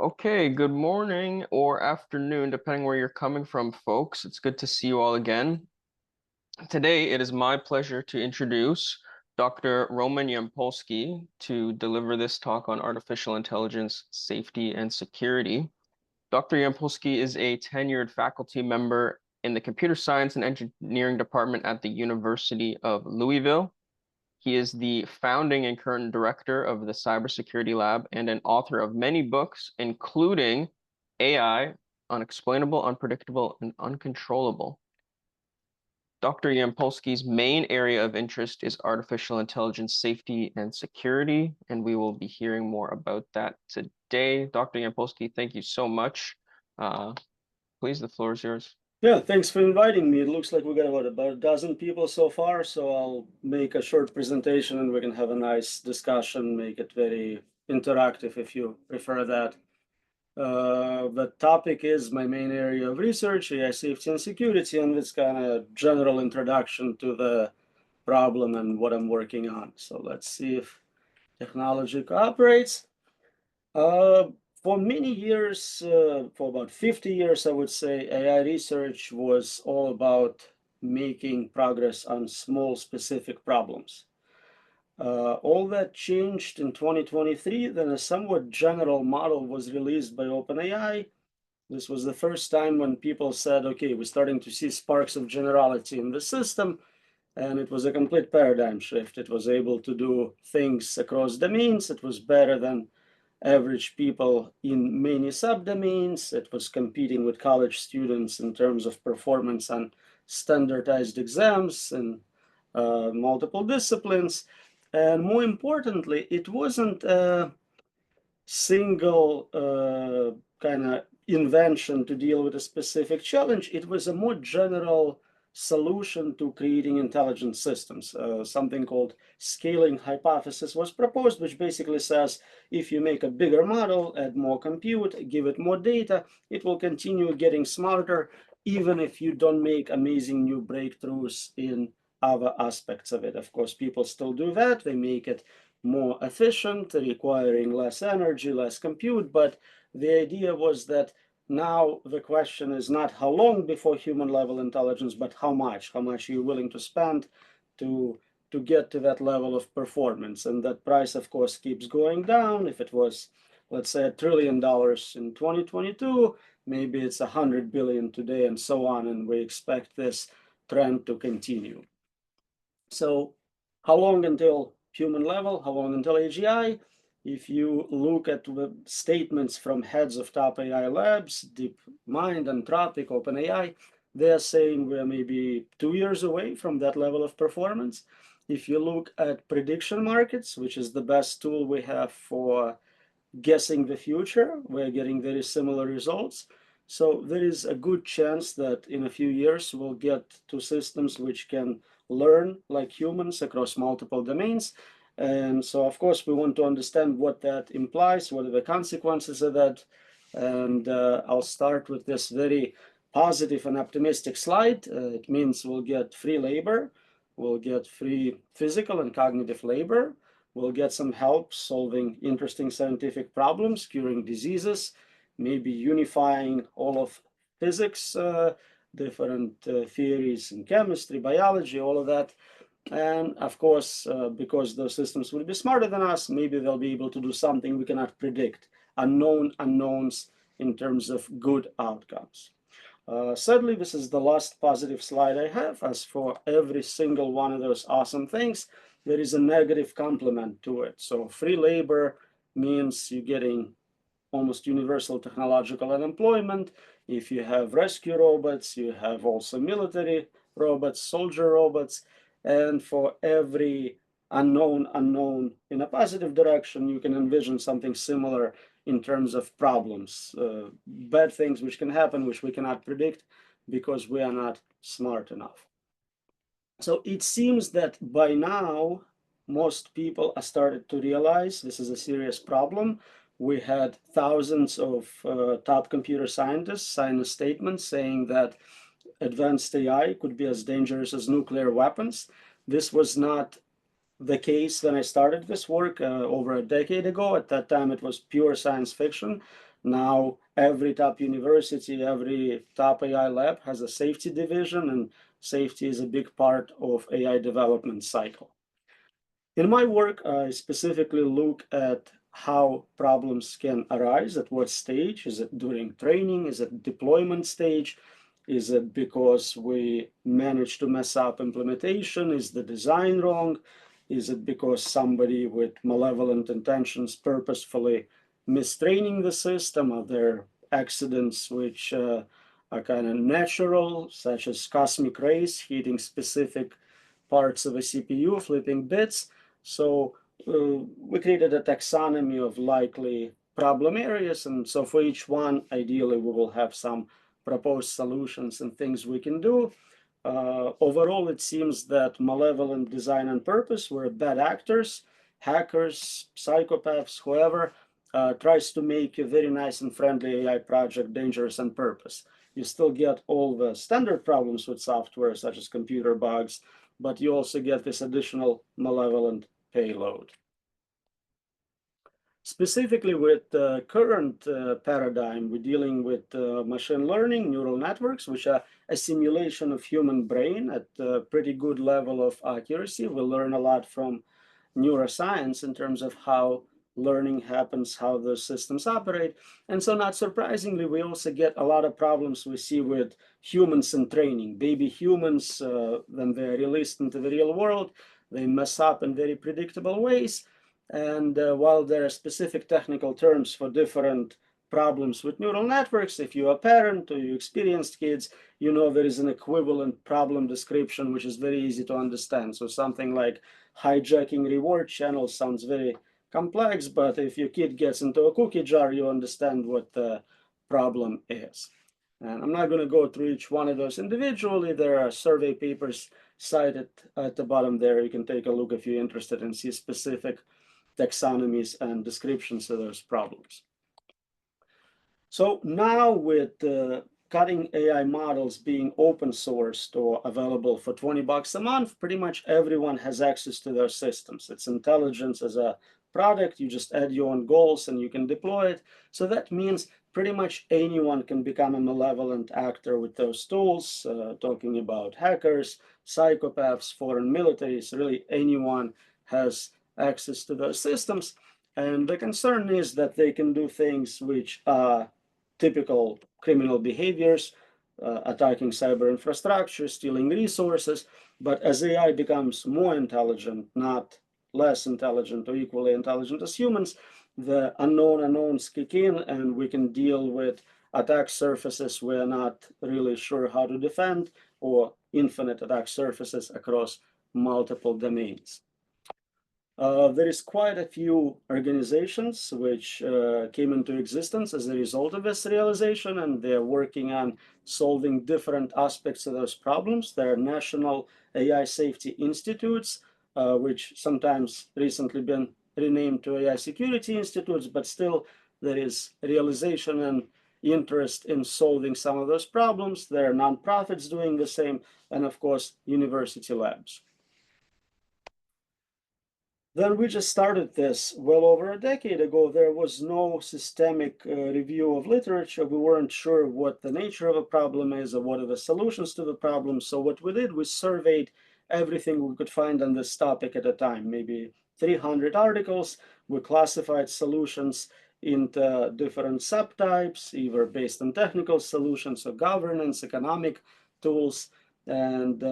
Okay, good morning or afternoon, depending where you're coming from, folks. It's good to see you all again. Today, it is my pleasure to introduce Dr. Roman Yampolskiy to deliver this talk on artificial intelligence, safety, and security. Dr. Yampolskiy is a tenured faculty member in the Computer Science and Engineering Department at the University of Louisville. He is the founding and current director of the Cybersecurity Lab and an author of many books, including AI, Unexplainable, Unpredictable, and Uncontrollable. Dr. Yampolskiy's main area of interest is artificial intelligence safety and security, and we will be hearing more about that today. Dr. Yampolskiy, thank you so much. Please, the floor is yours. Yeah, thanks for inviting me. It looks like we got about a dozen people so far, so I'll make a short presentation and we can have a nice discussion, make it very interactive if you prefer that. The topic is my main area of research, AI safety and security, and it's kind of general introduction to the problem and what I'm working on. So let's see if technology cooperates. For many years, for about 50 years, I would say, AI research was all about making progress on small specific problems. All that changed in 2023, then a somewhat general model was released by OpenAI. This was the first time when people said, okay, we're starting to see sparks of generality in the system, and it was a complete paradigm shift. It was able to do things across domains. It was better than average people in many subdomains. It was competing with college students in terms of performance on standardized exams and multiple disciplines. And more importantly, it wasn't a single kind of invention to deal with a specific challenge. It was a more general solution to creating intelligent systems. Something called scaling hypothesis was proposed, which basically says if you make a bigger model, add more compute, give it more data, it will continue getting smarter, even if you don't make amazing new breakthroughs in other aspects of it. Of course, people still do that. They make it more efficient, requiring less energy, less compute, but the idea was that now the question is not how long before human level intelligence, but how much you're willing to spend to get to that level of performance. And that price, of course, keeps going down. If it was, let's say, $1 trillion in 2022, maybe it's 100 billion today, and so on. And we expect this trend to continue. So how long until human level? How long until AGI? If you look at the statements from heads of top AI labs, DeepMind, Anthropic, OpenAI, they're saying we're maybe 2 years away from that level of performance. If you look at prediction markets, which is the best tool we have for guessing the future, we're getting very similar results. So there is a good chance that in a few years we'll get to systems which can learn like humans across multiple domains. And so, of course, we want to understand what that implies, what are the consequences of that. And I'll start with this very positive and optimistic slide. It means we'll get free labor, we'll get free physical and cognitive labor, we'll get some help solving interesting scientific problems, curing diseases, maybe unifying all of physics, different theories in chemistry, biology, all of that. And of course, because those systems will be smarter than us, maybe they'll be able to do something we cannot predict, unknown unknowns in terms of good outcomes. Sadly, this is the last positive slide I have. As for every single one of those awesome things, there is a negative complement to it. So free labor means you're getting almost universal technological unemployment. If you have rescue robots, you have also military robots, soldier robots, and for every unknown in a positive direction, you can envision something similar in terms of problems, bad things which can happen, which we cannot predict because we are not smart enough. So it seems that by now, most people are started to realize this is a serious problem. We had thousands of top computer scientists sign a statement saying that advanced AI could be as dangerous as nuclear weapons. This was not the case when I started this work over a decade ago. At that time, it was pure science fiction. Now, every top university, every top AI lab has a safety division, and safety is a big part of AI development cycle. In my work, I specifically look at how problems can arise, at what stage. Is it during training? Is it deployment stage? Is it because we managed to mess up implementation? Is the design wrong? Is it because somebody with malevolent intentions purposefully mistraining the system? Are there accidents which are kind of natural, such as cosmic rays hitting specific parts of a CPU, flipping bits? So we created a taxonomy of likely problem areas, and so for each one, ideally, we will have some proposed solutions and things we can do. Overall, it seems that malevolent design and purpose were bad actors, hackers, psychopaths, whoever tries to make a very nice and friendly AI project dangerous on purpose. You still get all the standard problems with software, such as computer bugs, but you also get this additional malevolent payload. Specifically with the current paradigm, we're dealing with machine learning, neural networks, which are a simulation of human brain at a pretty good level of accuracy. We learn a lot from neuroscience in terms of how learning happens, how the systems operate. And so not surprisingly, we also get a lot of problems we see with humans in training. Baby humans, when they're released into the real world, they mess up in very predictable ways. And while there are specific technical terms for different problems with neural networks, if you're a parent or you experienced kids, you know there is an equivalent problem description, which is very easy to understand. So something like hijacking reward channels sounds very complex, but if your kid gets into a cookie jar, you understand what the problem is. And I'm not going to go through each one of those individually. There are survey papers cited at the bottom there. You can take a look if you're interested and see specific taxonomies and descriptions of those problems. So now with cutting AI models being open sourced or available for $20 a month, pretty much everyone has access to those systems. It's intelligence as a product. You just add your own goals and you can deploy it. So that means pretty much anyone can become a malevolent actor with those tools, talking about hackers, psychopaths, foreign militaries, really anyone has access to those systems. And the concern is that they can do things which are typical criminal behaviors, attacking cyber infrastructure, stealing resources. But as AI becomes more intelligent, not less intelligent or equally intelligent as humans, the unknown unknowns kick in, and we can deal with attack surfaces we're not really sure how to defend, or infinite attack surfaces across multiple domains. There is quite a few organizations which came into existence as a result of this realization, and they're working on solving different aspects of those problems. There are national AI safety institutes, which sometimes recently been renamed to AI security institutes, but still there is realization and interest in solving some of those problems. There are nonprofits doing the same, and of course, university labs. Then we just started this well over a decade ago. There was no systemic review of literature. We weren't sure what the nature of a problem is or what are the solutions to the problem. So what we did, we surveyed everything we could find on this topic at a time, maybe 300 articles. We classified solutions into different subtypes, either based on technical solutions or governance, economic tools. And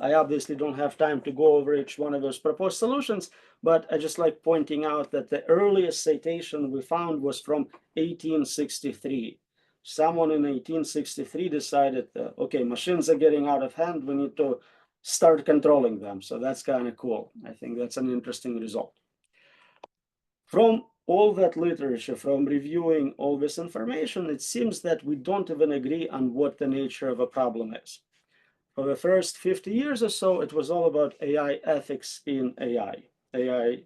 I obviously don't have time to go over each one of those proposed solutions, but I just like pointing out that the earliest citation we found was from 1863. Someone in 1863 decided, okay, machines are getting out of hand, we need to start controlling them. So that's kind of cool. I think that's an interesting result. From all that literature, from reviewing all this information, it seems that we don't even agree on what the nature of a problem is. For the first 50 years or so, it was all about AI ethics in AI. AI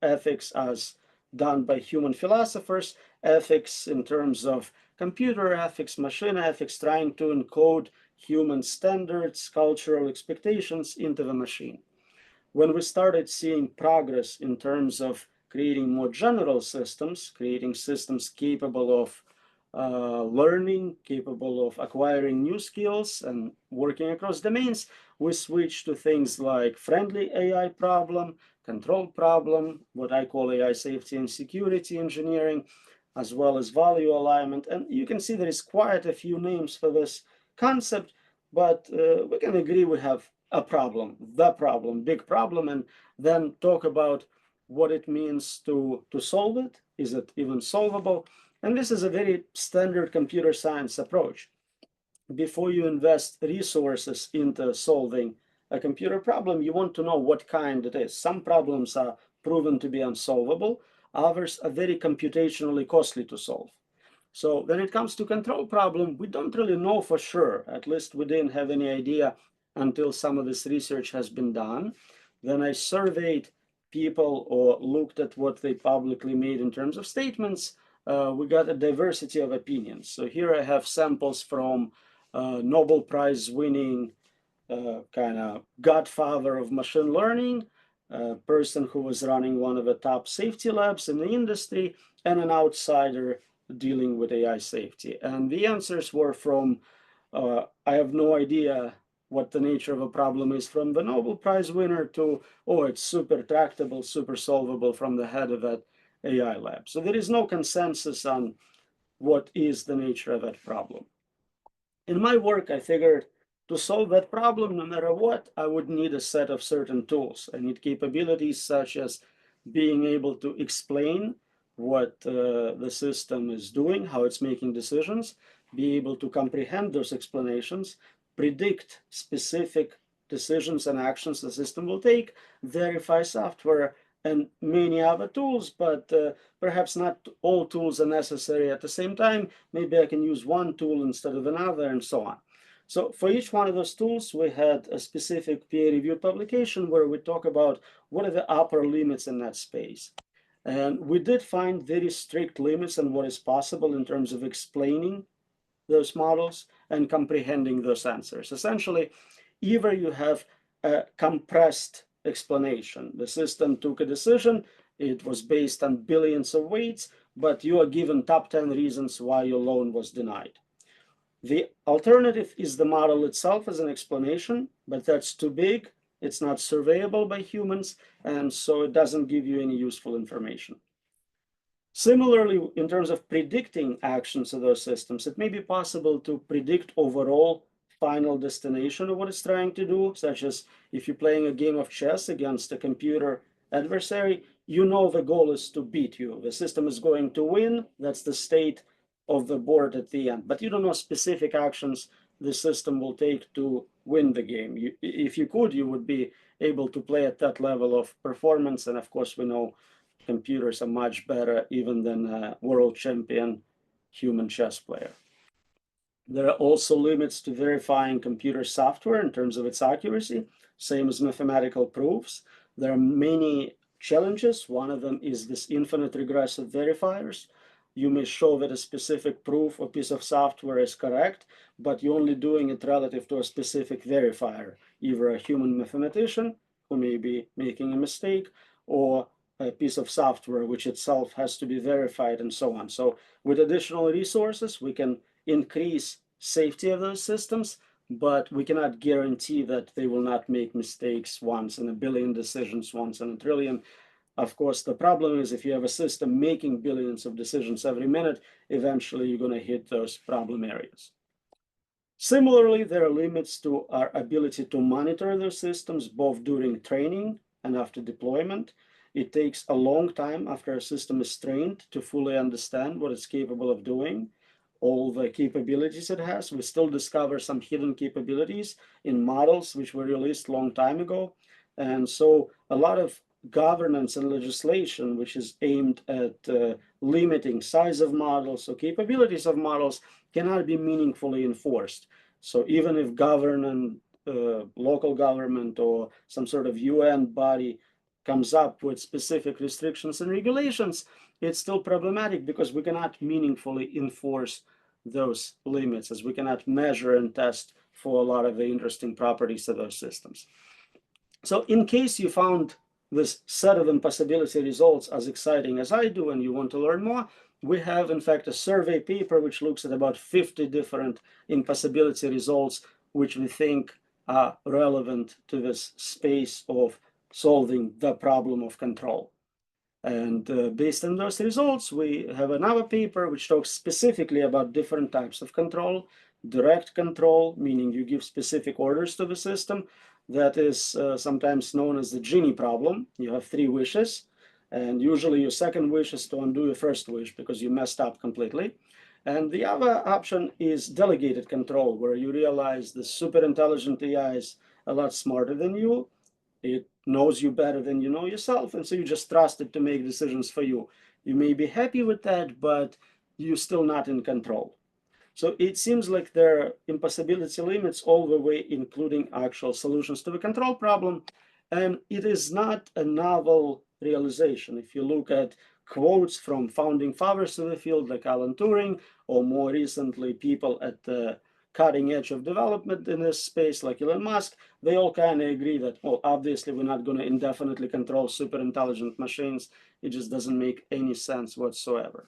ethics as done by human philosophers, ethics in terms of computer ethics, machine ethics, trying to encode human standards, cultural expectations into the machine. When we started seeing progress in terms of creating more general systems, creating systems capable of learning, capable of acquiring new skills and working across domains, we switch to things like friendly AI problem, control problem, what I call AI safety and security engineering, as well as value alignment. And you can see there is quite a few names for this concept, but we can agree we have a problem, the problem, big problem, and then talk about what it means to solve it. Is it even solvable? And this is a very standard computer science approach. Before you invest resources into solving a computer problem, you want to know what kind it is. Some problems are proven to be unsolvable, others are very computationally costly to solve. So when it comes to control problem, we don't really know for sure. At least we didn't have any idea until some of this research has been done. Then I surveyed people or looked at what they publicly made in terms of statements. We got a diversity of opinions. So here I have samples from Nobel Prize winning kind of godfather of machine learning, a person who was running one of the top safety labs in the industry, and an outsider dealing with AI safety. And the answers were from, I have no idea what the nature of a problem is, from the Nobel Prize winner to, oh, it's super tractable, super solvable, from the head of that AI lab. So there is no consensus on what is the nature of that problem. In my work, I figured to solve that problem, no matter what, I would need a set of certain tools. I need capabilities such as being able to explain what the system is doing, how it's making decisions, be able to comprehend those explanations, predict specific decisions and actions the system will take, verify software, and many other tools, but perhaps not all tools are necessary at the same time. Maybe I can use one tool instead of another, and so on. So for each one of those tools, we had a specific peer-reviewed publication where we talk about what are the upper limits in that space. And we did find very strict limits on what is possible in terms of explaining those models and comprehending those answers. Essentially, either you have a compressed explanation. The system took a decision, it was based on billions of weights, but you are given top 10 reasons why your loan was denied. The alternative is the model itself as an explanation, but that's too big, it's not surveyable by humans, and so it doesn't give you any useful information. Similarly, in terms of predicting actions of those systems, it may be possible to predict overall final destination of what it's trying to do, such as if you're playing a game of chess against a computer adversary, you know the goal is to beat you. The system is going to win. That's the state of the board at the end. But you don't know specific actions the system will take to win the game. If you could, you would be able to play at that level of performance. And of course, we know computers are much better even than a world champion human chess player. There are also limits to verifying computer software in terms of its accuracy, same as mathematical proofs. There are many challenges. One of them is this infinite regressive verifiers. You may show that a specific proof or piece of software is correct, but you're only doing it relative to a specific verifier, either a human mathematician who may be making a mistake, or a piece of software which itself has to be verified, and so on. So with additional resources, we can increase safety of those systems, but we cannot guarantee that they will not make mistakes once in a billion decisions, once in a trillion. Of course, the problem is if you have a system making billions of decisions every minute, eventually you're going to hit those problem areas. Similarly, there are limits to our ability to monitor those systems, both during training and after deployment. It takes a long time after a system is trained to fully understand what it's capable of doing, all the capabilities it has. We still discover some hidden capabilities in models which were released a long time ago. And so a lot of governance and legislation which is aimed at limiting size of models or capabilities of models cannot be meaningfully enforced. So even if local government or some sort of UN body comes up with specific restrictions and regulations, it's still problematic because we cannot meaningfully enforce those limits, as we cannot measure and test for a lot of the interesting properties of those systems. So in case you found this set of impossibility results as exciting as I do and you want to learn more, we have, in fact, a survey paper which looks at about 50 different impossibility results, which we think are relevant to this space of solving the problem of control. And based on those results, we have another paper which talks specifically about different types of control. Direct control, meaning you give specific orders to the system. That is sometimes known as the genie problem. You have 3 wishes, and usually your second wish is to undo your first wish because you messed up completely. And the other option is delegated control, where you realize the super intelligent AI is a lot smarter than you. It knows you better than you know yourself, and so you just trust it to make decisions for you. You may be happy with that, but you're still not in control. So it seems like there are impossibility limits all the way, including actual solutions to the control problem. And it is not a novel realization. If you look at quotes from founding fathers of the field like Alan Turing, or more recently people at the cutting edge of development in this space like Elon Musk, they all kind of agree that, well, obviously we're not going to indefinitely control super intelligent machines. It just doesn't make any sense whatsoever.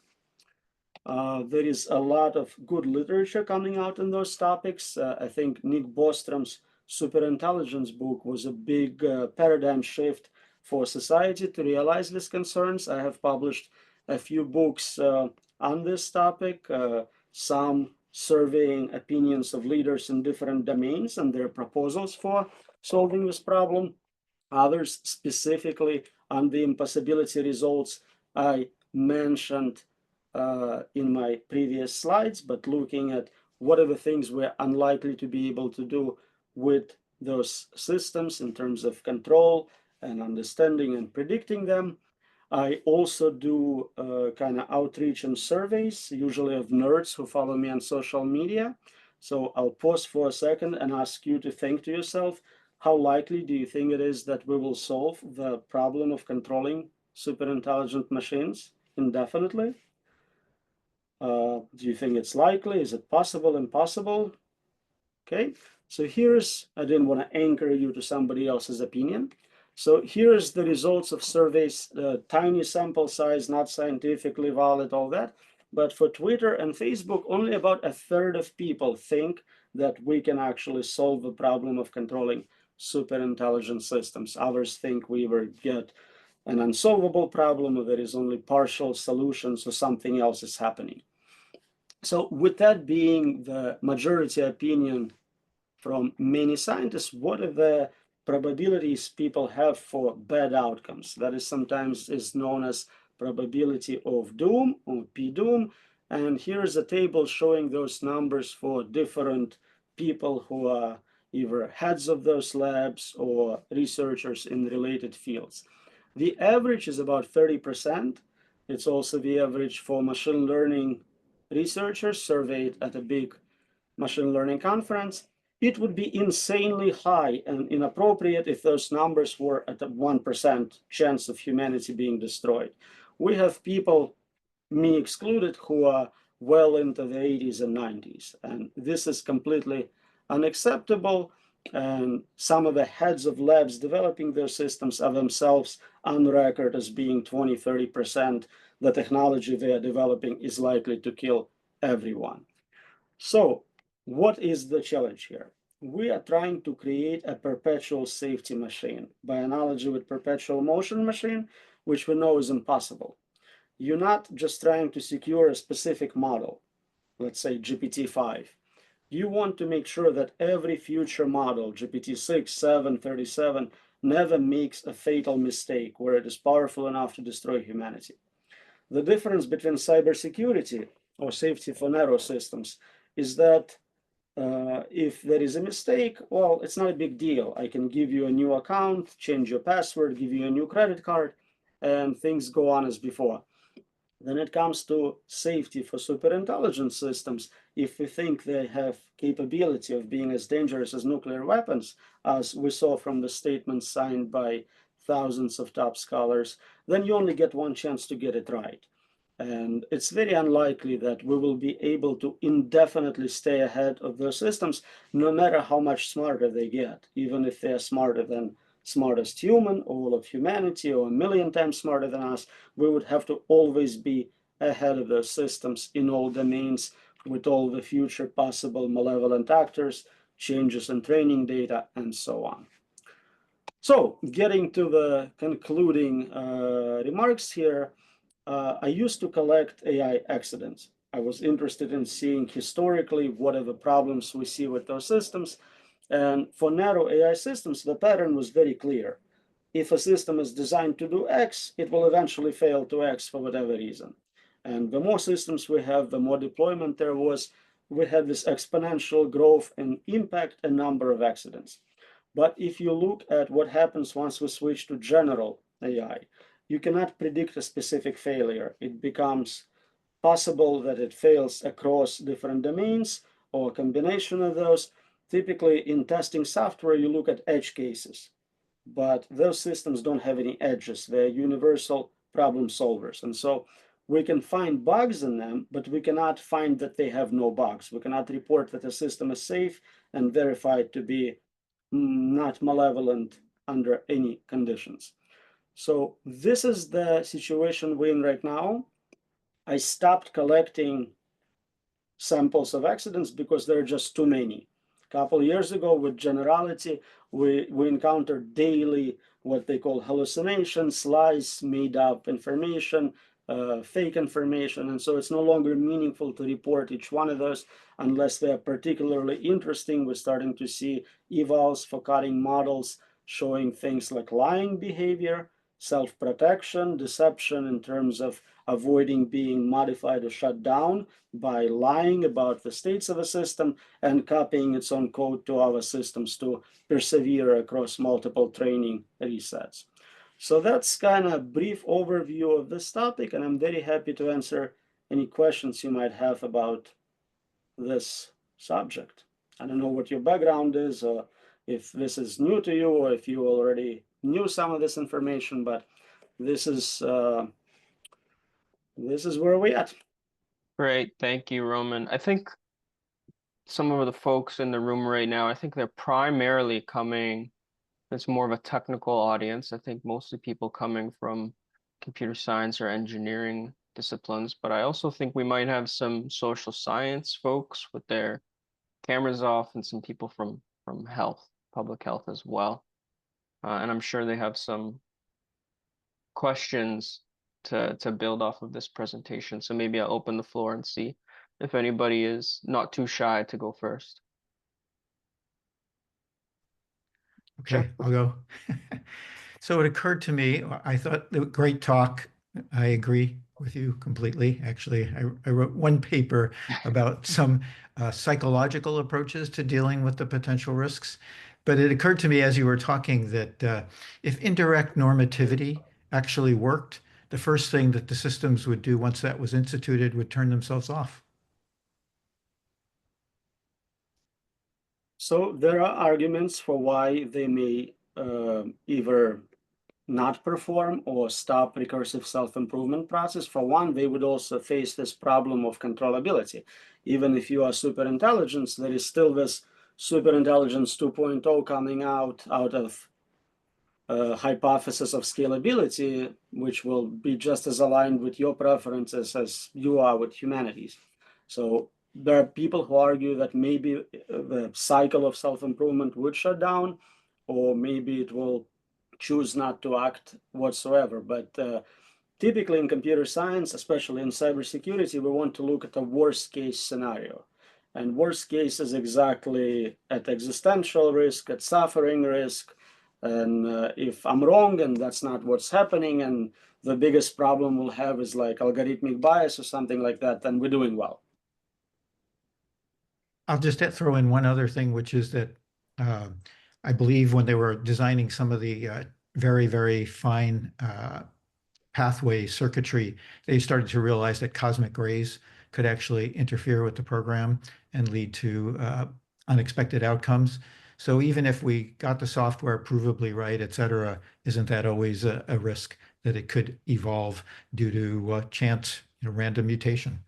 There is a lot of good literature coming out in those topics. I think Nick Bostrom's superintelligence book was a big paradigm shift for society to realize these concerns. I have published a few books on this topic, some surveying opinions of leaders in different domains and their proposals for solving this problem. Others specifically on the impossibility results I mentioned in my previous slides, but looking at what are the things we're unlikely to be able to do with those systems in terms of control and understanding and predicting them. I also do kind of outreach and surveys, usually of nerds who follow me on social media. So I'll pause for a second and ask you to think to yourself, how likely do you think it is that we will solve the problem of controlling super intelligent machines indefinitely? Do you think it's likely? Is it possible? Impossible? Okay, so I didn't want to anchor you to somebody else's opinion. So here's the results of surveys, tiny sample size, not scientifically valid, all that. But for Twitter and Facebook, only about a third of people think that we can actually solve the problem of controlling super intelligent systems. Others think we will get an unsolvable problem, or there is only partial solutions, or something else is happening. So with that being the majority opinion from many scientists, what are the probabilities people have for bad outcomes? That is sometimes is known as probability of doom, or p-doom. And here's a table showing those numbers for different people who are either heads of those labs or researchers in related fields. The average is about 30%. It's also the average for machine learning researchers surveyed at a big machine learning conference. It would be insanely high and inappropriate if those numbers were at a 1% chance of humanity being destroyed. We have people, me excluded, who are well into the 80s and 90s, and this is completely unacceptable. And some of the heads of labs developing their systems are themselves on record as being 20-30%. The technology they are developing is likely to kill everyone. So what is the challenge here? We are trying to create a perpetual safety machine, by analogy with perpetual motion machine, which we know is impossible. You're not just trying to secure a specific model, let's say GPT-5. You want to make sure that every future model, GPT-6, 7, 37, never makes a fatal mistake where it is powerful enough to destroy humanity. The difference between cybersecurity or safety for narrow systems is that if there is a mistake, well, it's not a big deal. I can give you a new account, change your password, give you a new credit card, and things go on as before. Then it comes to safety for superintelligent systems. If we think they have capability of being as dangerous as nuclear weapons, as we saw from the statements signed by thousands of top scholars, then you only get one chance to get it right. And it's very unlikely that we will be able to indefinitely stay ahead of those systems, no matter how much smarter they get, even if they're smarter than smartest human, all of humanity, or a million times smarter than us. We would have to always be ahead of those systems in all domains with all the future possible malevolent actors, changes in training data, and so on. So getting to the concluding remarks here, I used to collect AI accidents. I was interested in seeing historically what are the problems we see with those systems. And for narrow AI systems, the pattern was very clear. If a system is designed to do X, it will eventually fail to X for whatever reason. And the more systems we have, the more deployment there was. We had this exponential growth and impact a number of accidents. But if you look at what happens once we switch to general AI, you cannot predict a specific failure. It becomes possible that it fails across different domains or a combination of those. Typically, in testing software, you look at edge cases, but those systems don't have any edges. They're universal problem solvers. And so we can find bugs in them, but we cannot find that they have no bugs. We cannot report that the system is safe and verify it to be not malevolent under any conditions. So this is the situation we're in right now. I stopped collecting samples of accidents because there are just too many. A couple of years ago, with generality, we encountered daily what they call hallucinations, lies, made up information, fake information. And so it's no longer meaningful to report each one of those unless they're particularly interesting. We're starting to see evals for cutting models showing things like lying behavior, self-protection, deception in terms of avoiding being modified or shut down by lying about the states of a system and copying its own code to our systems to persevere across multiple training resets. So that's kind of a brief overview of this topic, and I'm very happy to answer any questions you might have about this subject. I don't know what your background is, or if this is new to you, or if you already knew some of this information, but this is where we're at. Great, thank you, Roman. I think some of the folks in the room right now, I think they're primarily coming, it's more of a technical audience. I think mostly people coming from computer science or engineering disciplines, but I also think we might have some social science folks with their cameras off and some people from health, public health as well. And I'm sure they have some questions to build off of this presentation. So maybe I'll open the floor and see if anybody is not too shy to go first. Okay, I'll go. So it occurred to me, I thought great talk. I agree with you completely. Actually, I wrote one paper about some psychological approaches to dealing with the potential risks. But it occurred to me as you were talking that if indirect normativity actually worked, the first thing that the systems would do once that was instituted would turn themselves off. So there are arguments for why they may either not perform or stop recursive self-improvement process. For one, they would also face this problem of controllability. Even if you are superintelligence, there is still this superintelligence 2.0 coming out of hypothesis of scalability, which will be just as aligned with your preferences as you are with humanities. So there are people who argue that maybe the cycle of self-improvement would shut down, or maybe it will choose not to act whatsoever. But typically in computer science, especially in cybersecurity, we want to look at a worst case scenario. And worst case is exactly at existential risk, at suffering risk. And if I'm wrong and that's not what's happening, and the biggest problem we'll have is like algorithmic bias or something like that, then we're doing well. I'll just throw in one other thing, which is that I believe when they were designing some of the very, very fine pathway circuitry, they started to realize that cosmic rays could actually interfere with the program and lead to unexpected outcomes. So even if we got the software provably right, et cetera, isn't that always a risk that it could evolve due to chance, random mutation?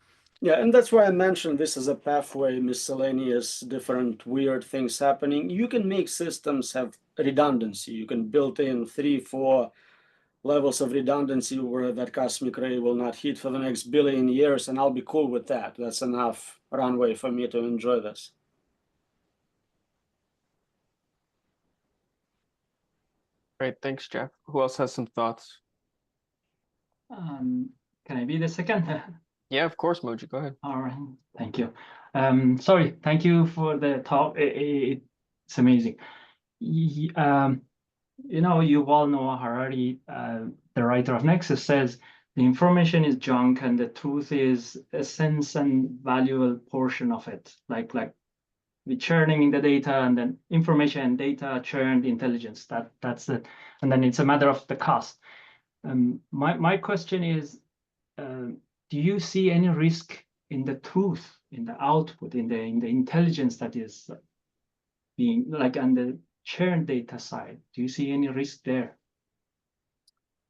Yeah, and that's why I mentioned this is a pathway, miscellaneous, different weird things happening. You can make systems have redundancy. You can build in 3, 4 levels of redundancy where that cosmic ray will not hit for the next billion years, and I'll be cool with that. That's enough runway for me to enjoy this. Great, thanks, Jeff. Who else has some thoughts? Can I be the second? Yeah, of course, Moji, go ahead. All right, thank you. Sorry, thank you for the talk. It's amazing. You know, Yuval Noah Harari, the writer of Nexus, says the information is junk and the truth is a sense and valuable portion of it. Like we churning in the data, and then information and data churned intelligence. That's it. And then it's a matter of the cost. My question is, do you see any risk in the truth, in the output, in the intelligence that is being like on the churn data side? Do you see any risk there?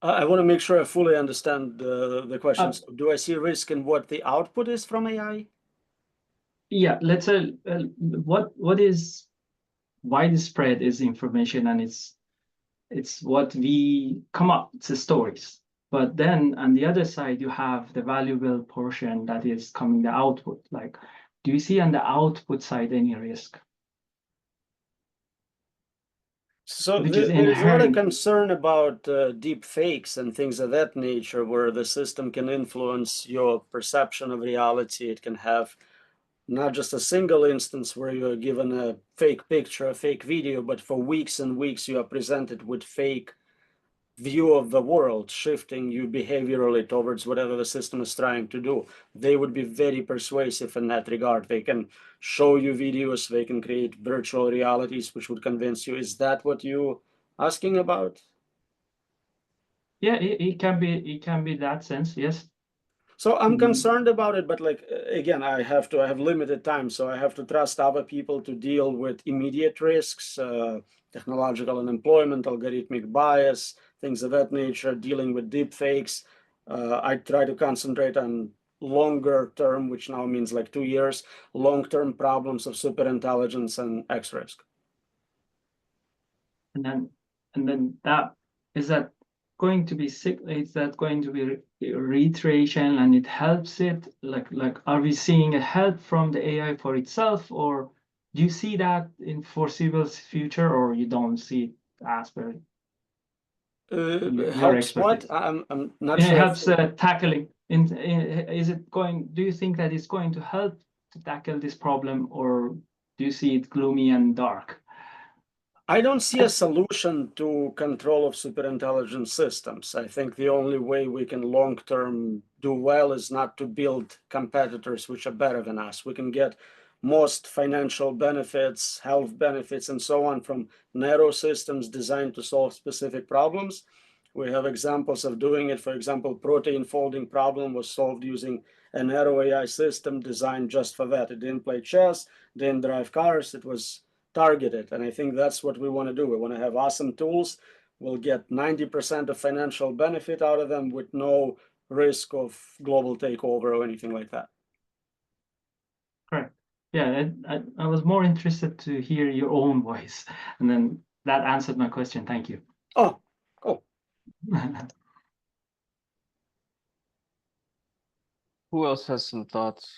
I want to make sure I fully understand the questions. Do I see risk in what the output is from AI? Yeah, let's say what is widespread is information, and it's what we come up, it's the stories. But then on the other side, you have the valuable portion that is coming the output. Like, do you see on the output side any risk? So Which is there is a lot of inherent. concern about deep fakes and things of that nature, where the system can influence your perception of reality. It can have not just a single instance where you're given a fake picture, a fake video, but for weeks and weeks you are presented with fake view of the world, shifting you behaviorally towards whatever the system is trying to do. They would be very persuasive in that regard. They can show you videos, they can create virtual realities which would convince you. Is that what you're asking about? Yeah, it can be that sense, yes. So I'm concerned about it, but like again, I have limited time, so I have to trust other people to deal with immediate risks, technological unemployment, algorithmic bias, things of that nature, dealing with deep fakes. I try to concentrate on longer term, which now means like 2 years, long-term problems of superintelligence and X risk. And then that is that going to be sick? Is that going to be reiteration, and it helps it? Like are we seeing a help from the AI for itself, or do you see that in foreseeable future, or you don't see it as per your Helps what? expertise? I'm not It sure. helps tackling. Is it going? Do you think that it's going to help to tackle this problem, or do you see it gloomy and dark? I don't see a solution to control of superintelligent systems. I think the only way we can long-term do well is not to build competitors which are better than us. We can get most financial benefits, health benefits, and so on from narrow systems designed to solve specific problems. We have examples of doing it. For example, protein folding problem was solved using a narrow AI system designed just for that. It didn't play chess, didn't drive cars. It was targeted. And I think that's what we want to do. We want to have awesome tools. We'll get 90% of financial benefit out of them with no risk of global takeover or anything like that. Correct. Yeah, I was more interested to hear your own voice, and then that answered my question. Thank you. Oh, cool. Who else has some thoughts?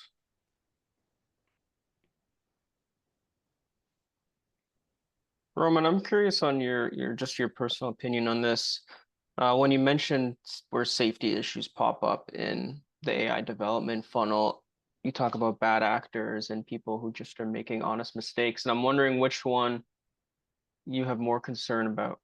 Roman, I'm curious on your personal opinion on this. When you mentioned where safety issues pop up in the AI development funnel, you talk about bad actors and people who just are making honest mistakes. And I'm wondering which one you have more concern about.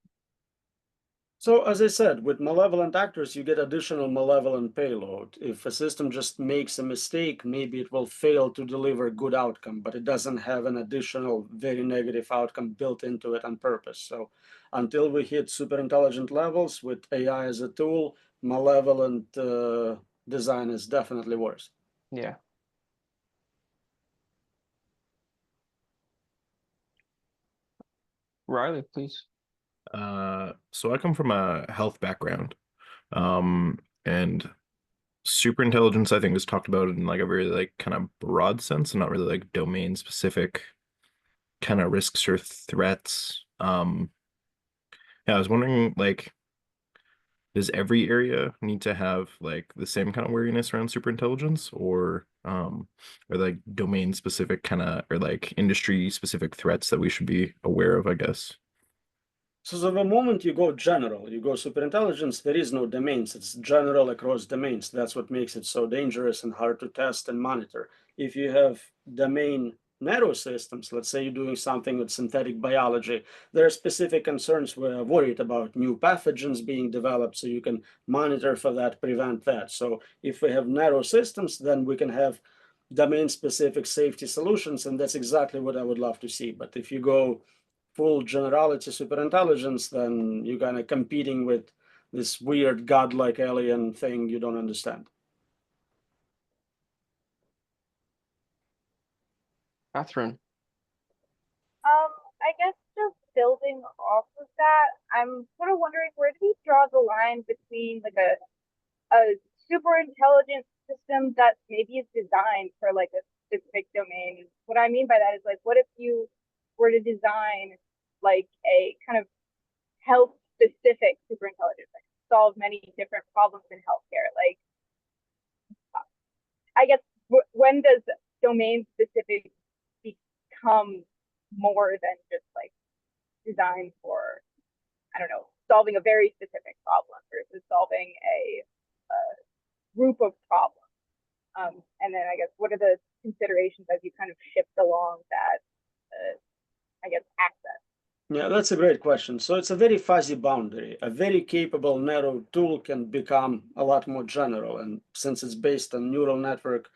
So as I said, with malevolent actors, you get additional malevolent payload. If a system just makes a mistake, maybe it will fail to deliver a good outcome, but it doesn't have an additional very negative outcome built into it on purpose. So until we hit super intelligent levels with AI as a tool, malevolent design is definitely worse. Yeah. Riley, please. So I come from a health background, and super intelligence I think is talked about in like a very like kind of broad sense and not really like domain specific kind of risks or threats. Yeah, I was wondering like does every area need to have like the same kind of wariness around superintelligence, or like domain specific kind of, or like industry specific threats that we should be aware of, I guess? So the moment you go general, you go superintelligence, there is no domains. It's general across domains. That's what makes it so dangerous and hard to test and monitor. If you have domain narrow systems, let's say you're doing something with synthetic biology, there are specific concerns we're worried about new pathogens being developed, so you can monitor for that, prevent that. So if we have narrow systems, then we can have domain specific safety solutions, and that's exactly what I would love to see. But if you go full generality superintelligence, then you're kind of competing with this weird godlike alien thing you don't understand. Catherine. I guess just building off of that, I'm sort of wondering, where do we draw the line between like a super intelligent system that maybe is designed for like a specific domain? What I mean by that is, like, what if you were to design like a kind of health specific super intelligence that can solve many different problems in healthcare? Like, I guess when does domain specific become more than just like designed for, I don't know, solving a very specific problem versus solving a group of problems? And then I guess, what are the considerations as you kind of shift along that, I guess, access? Yeah, that's a great question. So it's a very fuzzy boundary. A very capable narrow tool can become a lot more general. And since it's based on neural network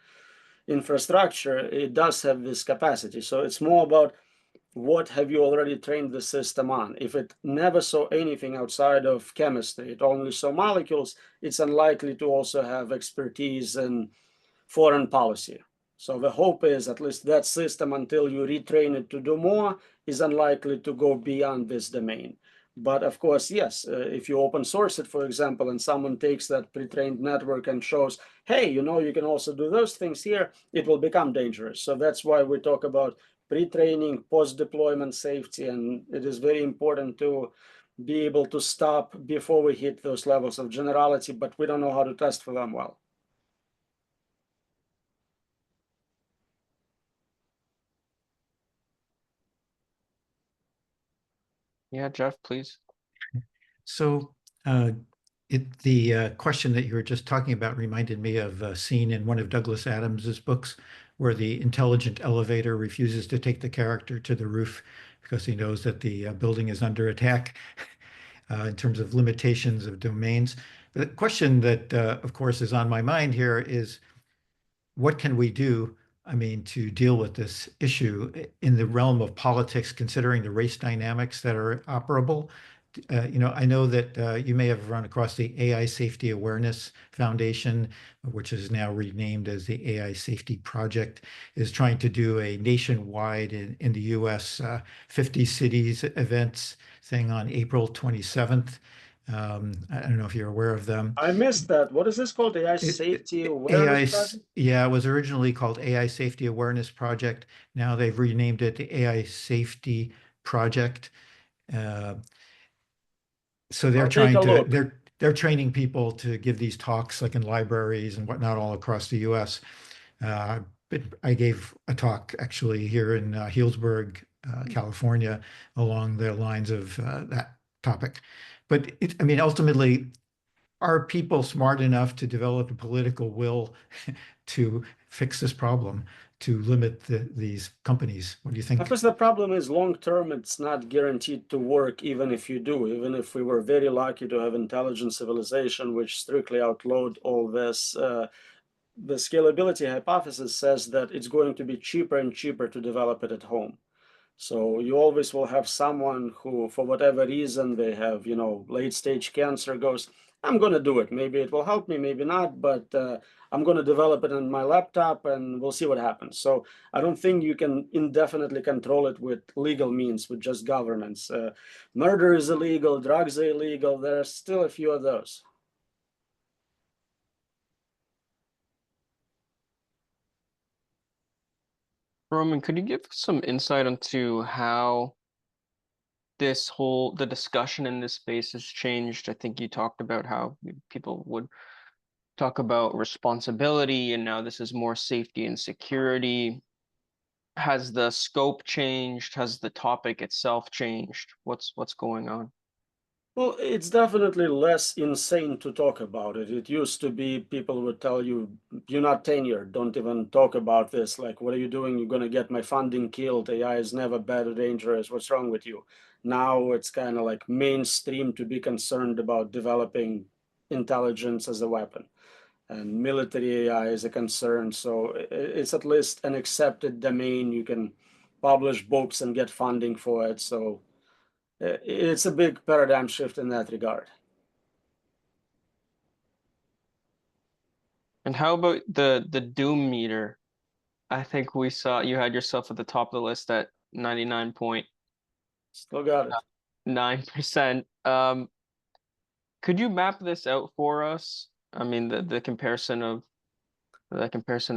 infrastructure, it does have this capacity. So it's more about what have you already trained the system on. If it never saw anything outside of chemistry, it only saw molecules, it's unlikely to also have expertise in foreign policy. So the hope is at least that system, until you retrain it to do more, is unlikely to go beyond this domain. But of course, yes, if you open source it, for example, and someone takes that pre-trained network and shows, hey, you know, you can also do those things here, it will become dangerous. So that's why we talk about pre-training, post-deployment safety, and it is very important to be able to stop before we hit those levels of generality, but we don't know how to test for them well. Yeah, Jeff, please. So the question that you were just talking about reminded me of a scene in one of Douglas Adams's books where the intelligent elevator refuses to take the character to the roof because he knows that the building is under attack in terms of limitations of domains. The question that, of course, is on my mind here is, what can we do, I mean, to deal with this issue in the realm of politics, considering the race dynamics that are operable? I know that you may have run across the AI Safety Awareness Foundation, which is now renamed as the AI Safety Project, is trying to do a nationwide in the US 50 cities events thing on April 27th. I don't know if you're aware of them. I missed that. What is this called? AI Safety Awareness Project? Yeah, it was originally called AI Safety Awareness Project. Now they've renamed it the AI Safety Project. So they're trying to they're training people to give these talks like in libraries and whatnot all across the U.S. But I gave a talk actually here in Healdsburg, California, along the lines of that topic. But I mean, ultimately, are people smart enough to develop a political will to fix this problem, to limit these companies? What do you think? Because the problem is, long term, it's not guaranteed to work, even if you do. Even if we were very lucky to have intelligent civilization, which strictly outlawed all this, the scalability hypothesis says that it's going to be cheaper and cheaper to develop it at home. So you always will have someone who, for whatever reason, they have, late stage cancer, goes, I'm going to do it. Maybe it will help me, maybe not, but I'm going to develop it on my laptop and we'll see what happens. So I don't think you can indefinitely control it with legal means, with just governance. Murder is illegal, drugs are illegal. There are still a few of those. Roman, could you give some insight into how the discussion in this space has changed. I think you talked about how people would talk about responsibility, and now this is more safety and security. Has the scope changed? Has the topic itself changed? What's going on? Well, it's definitely less insane to talk about it. It used to be people would tell you, you're not tenured, don't even talk about this. Like, what are you doing? You're going to get my funding killed. AI is never bad or dangerous. What's wrong with you? Now it's kind of like mainstream to be concerned about developing intelligence as a weapon. And military AI is a concern. So it's at least an accepted domain. You can publish books and get funding for it. So it's a big paradigm shift in that regard. And how about the doom meter? I think we saw you had yourself at the top of the list at 99.9%. Still got it. Could you map this out for us? I mean, the comparison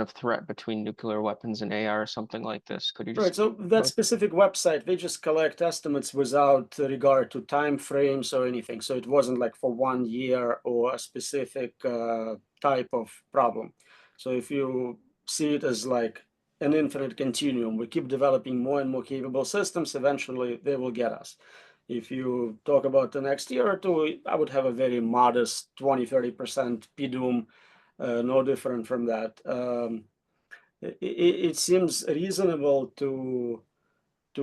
of threat between nuclear weapons and AI or something like this. Could you Right. just So that specific website, they just collect estimates without regard to time frames or anything. So it wasn't like for 1 year or a specific type of problem. So if you see it as like an infinite continuum, we keep developing more and more capable systems, eventually they will get us. If you talk about the next year or two, I would have a very modest 20-30% PDOOM, no different from that. It seems reasonable to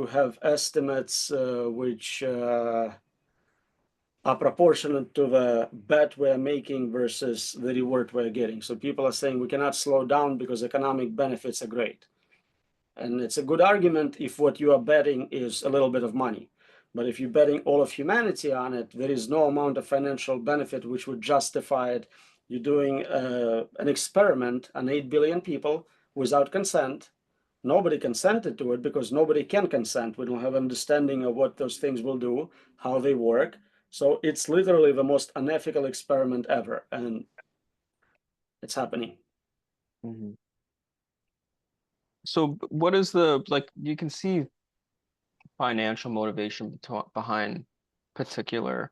have estimates which are proportionate to the bet we're making versus the reward we're getting. So people are saying we cannot slow down because economic benefits are great. And it's a good argument if what you are betting is a little bit of money. But if you're betting all of humanity on it, there is no amount of financial benefit which would justify it. You're doing an experiment on 8 billion people without consent. Nobody consented to it because nobody can consent. We don't have understanding of what those things will do, how they work. So it's literally the most unethical experiment ever, and it's happening. Mhm. So what is the, like, you can see financial motivation behind particular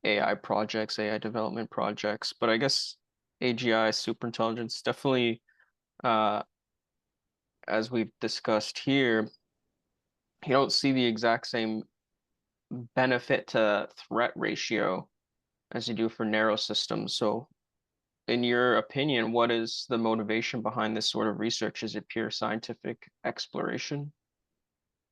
AI projects, AI development projects, but I guess AGI, superintelligence, definitely, as we've discussed here, you don't see the exact same benefit to threat ratio as you do for narrow systems. So in your opinion, what is the motivation behind this sort of research? Is it pure scientific exploration?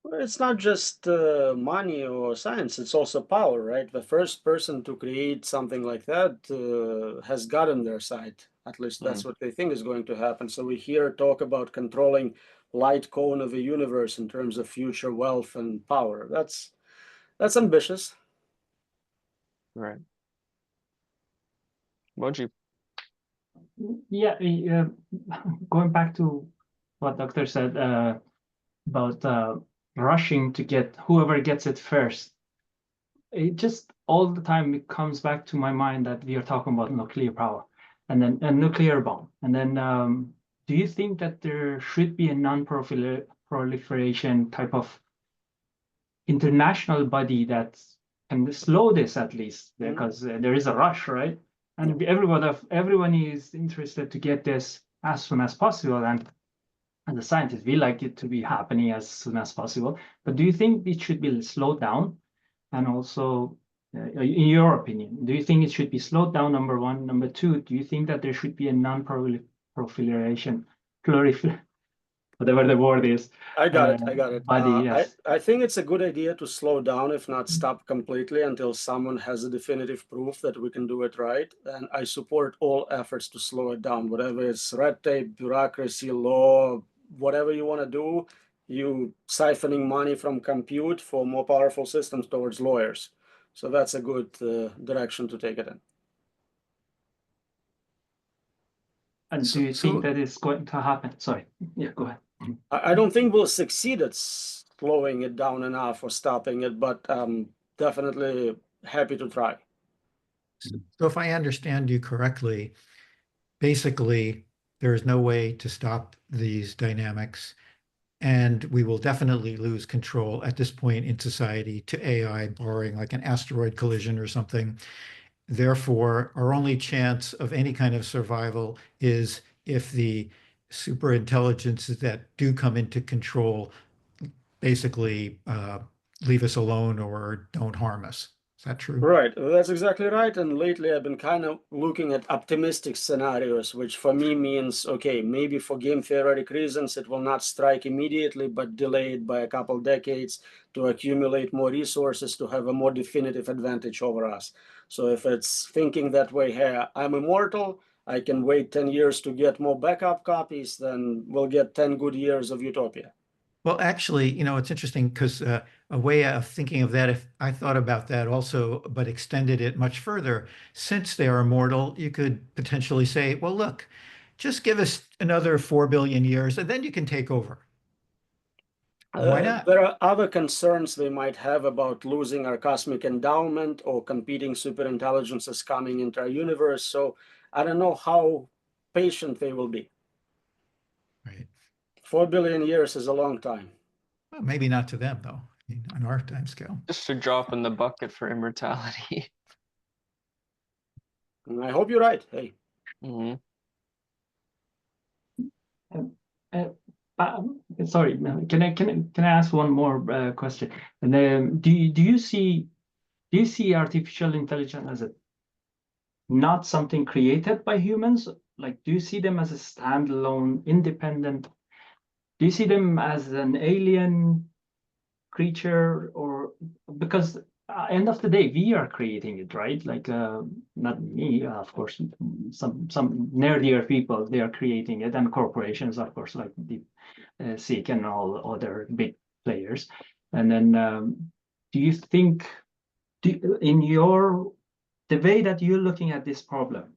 Well, it's not just money or science, it's also power, right? The first person to create something like that has God on their side. At least that's what they think is going to happen. So we hear talk about controlling light cone of the universe in terms of future wealth and power. That's ambitious. Right. Moji. Yeah, going back to what Doctor said about rushing to get whoever gets it first. It just all the time it comes back to my mind that we are talking about nuclear power and then a nuclear bomb. And then do you think that there should be a non-proliferation type of international body that can slow this at least? Because there is a rush, right? And everyone is interested to get this as soon as possible. And as a scientist, we like it to be happening as soon as possible. But do you think it should be slowed down? And also, in your opinion, do you think it should be slowed down, number one? Number two, do you think that there should be a non-proliferation, whatever the word is? I got it. Body, yes. I think it's a good idea to slow down, if not stop completely, until someone has a definitive proof that we can do it right. And I support all efforts to slow it down, whatever it's red tape, bureaucracy, law, whatever you want to do, you siphoning money from compute for more powerful systems towards lawyers. So that's a good direction to take it in. And do you think that it's going to happen? Sorry. Yeah, go ahead. I don't think we'll succeed at slowing it down enough or stopping it, but definitely happy to try. So if I understand you correctly, basically, there is no way to stop these dynamics. And we will definitely lose control at this point in society to AI, barring like an asteroid collision or something. Therefore, our only chance of any kind of survival is if the super intelligences that do come into control basically leave us alone or don't harm us. Is that true? Right, that's exactly right. And lately I've been kind of looking at optimistic scenarios, which for me means, okay, maybe for game theoretic reasons, it will not strike immediately, but delayed by a couple decades to accumulate more resources to have a more definitive advantage over us. So if it's thinking that way, hey, I'm immortal, I can wait 10 years to get more backup copies, then we'll get 10 good years of utopia. Well, actually, it's interesting because a way of thinking of that, if I thought about that also, but extended it much further, since they are immortal, you could potentially say, well, look, just give us another 4 billion years and then you can take over. Why not? There are other concerns they might have about losing our cosmic endowment or competing superintelligences coming into our universe. So I don't know how patient they will be. Right. 4 billion years is a long time. Well, maybe not to them, though, on our time scale. Just a drop in the bucket for immortality. And I hope you're right. Hey. Hmm. Sorry, can I ask one more question? And then, do you see artificial intelligence as not something created by humans? Like, do you see them as a standalone, independent? Do you see them as an alien creature, or because end of the day we are creating it, right? Like not me, of course, some nerdier people, they are creating it, and corporations, of course, like the Seek and all other big players. And then do you think the way that you're looking at this problem,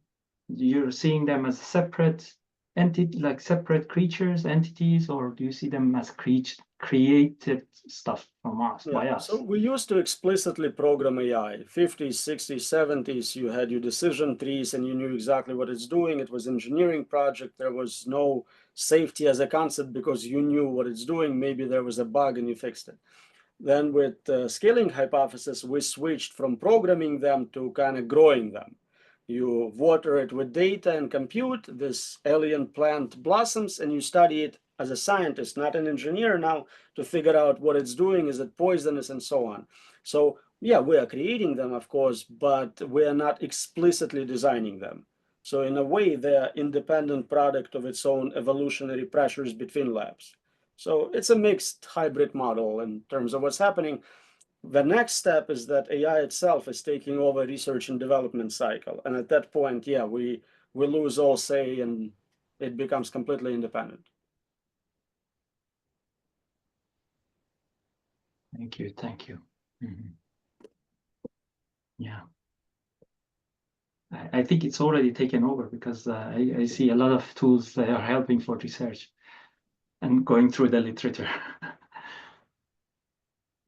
you're seeing them as separate entity, like separate creatures, entities, or do you see them as created stuff from us, by us? So we used to explicitly program AI. 50s, 60s, 70s, you had your decision trees and you knew exactly what it's doing. It was engineering project. There was no safety as a concept because you knew what it's doing. Maybe there was a bug and you fixed it. Then with scaling hypothesis, we switched from programming them to kind of growing them. You water it with data and compute, this alien plant blossoms, and you study it as a scientist, not an engineer now, to figure out what it's doing, is it poisonous, and so on. So yeah, we are creating them, of course, but we are not explicitly designing them. So in a way, they're independent product of its own evolutionary pressures between labs. So it's a mixed hybrid model in terms of what's happening. The next step is that AI itself is taking over research and development cycle. And at that point, yeah, we lose all say and it becomes completely independent. Thank you. Yeah. I think it's already taken over because I see a lot of tools that are helping for research and going through the literature.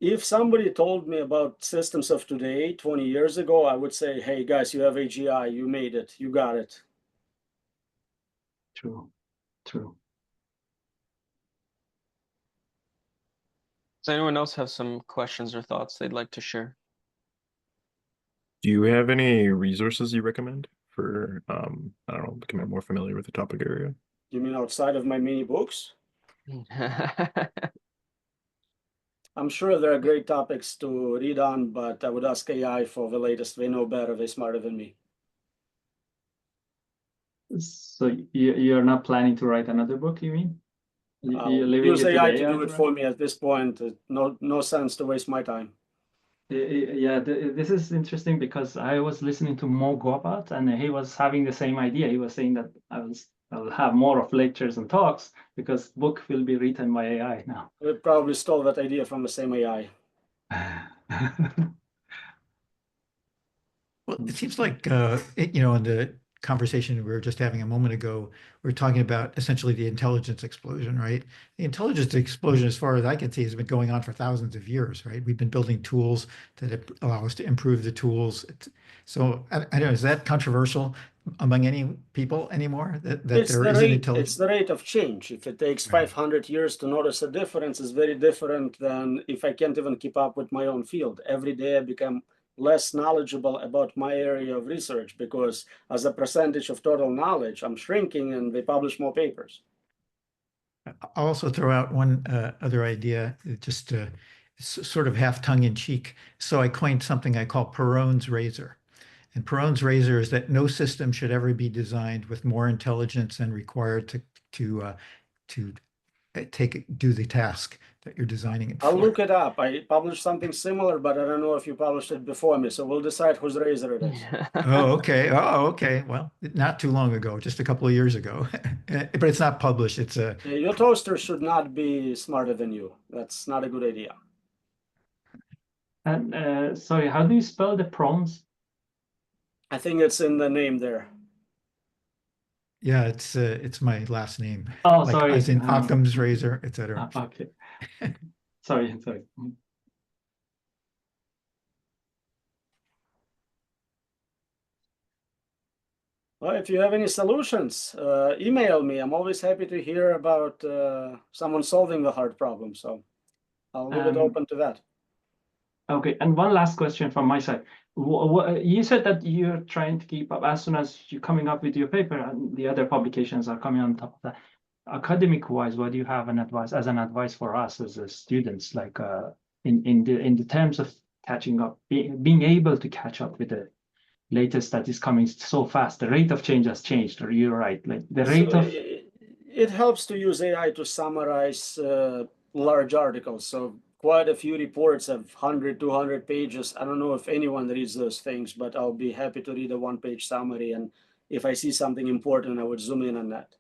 If somebody told me about systems of today, 20 years ago, I would say, hey guys, you have AGI, you made it, you got it. True. Does anyone else have some questions or thoughts they'd like to share? Do you have any resources you recommend for, I don't know, becoming more familiar with the topic area? You mean outside of my mini books? I'm sure there are great topics to read on, but I would ask AI for the latest. They know better, they're smarter than me. So you're not planning to write another book, you mean? You're leaving Use it to AI the to do AI, it for me at this point. No sense to waste my time. Yeah, this is interesting because I was listening to Mo Gobat and he was having the same idea. He was saying that I'll have more of lectures and talks because book will be written by AI now. We probably stole that idea from the same AI. Well, it seems like, in the conversation we were just having a moment ago, we are talking about essentially the intelligence explosion, right? The intelligence explosion, as far as I can see, has been going on for thousands of years, right? We've been building tools that allow us to improve the tools. So I don't know, is that controversial among any people anymore that It's there the is an rate, intelligence? it's the rate of change. If it takes Right. 500 years to notice a difference, is very different than if I can't even keep up with my own field. Every day I become less knowledgeable about my area of research because as a percentage of total knowledge, I'm shrinking and they publish more papers. I'll also throw out one other idea, just sort of half tongue in cheek. So I coined something I call Perron's razor. And Perron's razor is that no system should ever be designed with more intelligence than required to do the task that you're designing it I'll for. look it up. I published something similar, but I don't know if you published it before me. So we'll decide whose razor it is. Oh, okay. Oh, okay. Well, not too long ago, just a couple of years ago. But it's not published. It's a Your toaster should not be smarter than you. That's not a good idea. And sorry, how do you spell the prawns? I think it's in the name there. yeah, it's my last name. Oh, Like sorry. as in Occam's razor, etc. Okay. Sorry. Well, if you have any solutions, email me. I'm always happy to hear about someone solving the hard problem. So I'll leave it open to that. Okay, and one last question from my side. You said that you're trying to keep up as soon as you're coming up with your paper and the other publications are coming on top of that. Academic-wise, what do you have an advice for us as students, like in the terms of catching up, being able to catch up with the latest that is coming so fast? The rate of change has changed, or you're right, like the rate So of it helps to use AI to summarize large articles. So quite a few reports have 100, 200 pages. I don't know if anyone reads those things, but I'll be happy to read a one-page summary. And if I see something important, I would zoom in on that.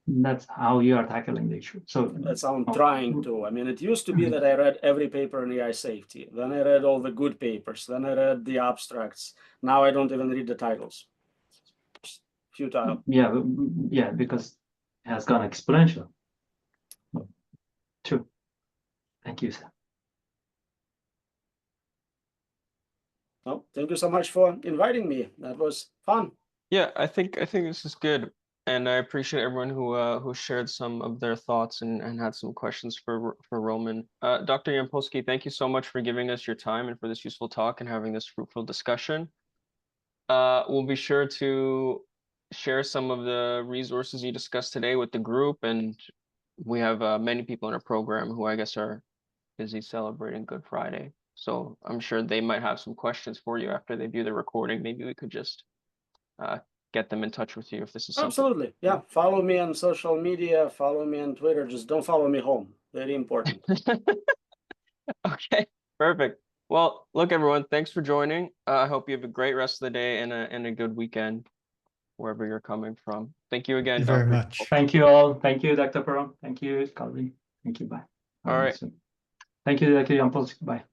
that's how you are tackling the issue. So That's how I'm trying to. I mean, it used to be that I read every paper on AI safety. Then I read all the good papers. Then I read the abstracts. Now I don't even read the titles. It's futile. yeah, because it has gone exponential. True. Thank you, sir. Well, thank you so much for inviting me. That was fun. Yeah, I think this is good, and I appreciate everyone who shared some of their thoughts and had some questions for Roman. Dr. Yampolskiy, thank you so much for giving us your time and for this useful talk and having this fruitful discussion. We'll be sure to share some of the resources you discussed today with the group, and we have many people in our program who I guess are busy celebrating Good Friday. So I'm sure they might have some questions for you after they view the recording. Maybe we could just get them in touch with you if this is something. Absolutely. Yeah. Follow me on social media. Follow me on Twitter. Just don't follow me home. Very important. Okay, perfect. Well, look, everyone, thanks for joining. I hope you have a great rest of the day and a good weekend wherever you're coming from. Thank you again, Thank you very Dr. much. Thank you all. Thank you, Dr. Perron. Thank you, Calvin. Thank you. Bye. All right. Thank you, Dr. Yampolskiy. Bye.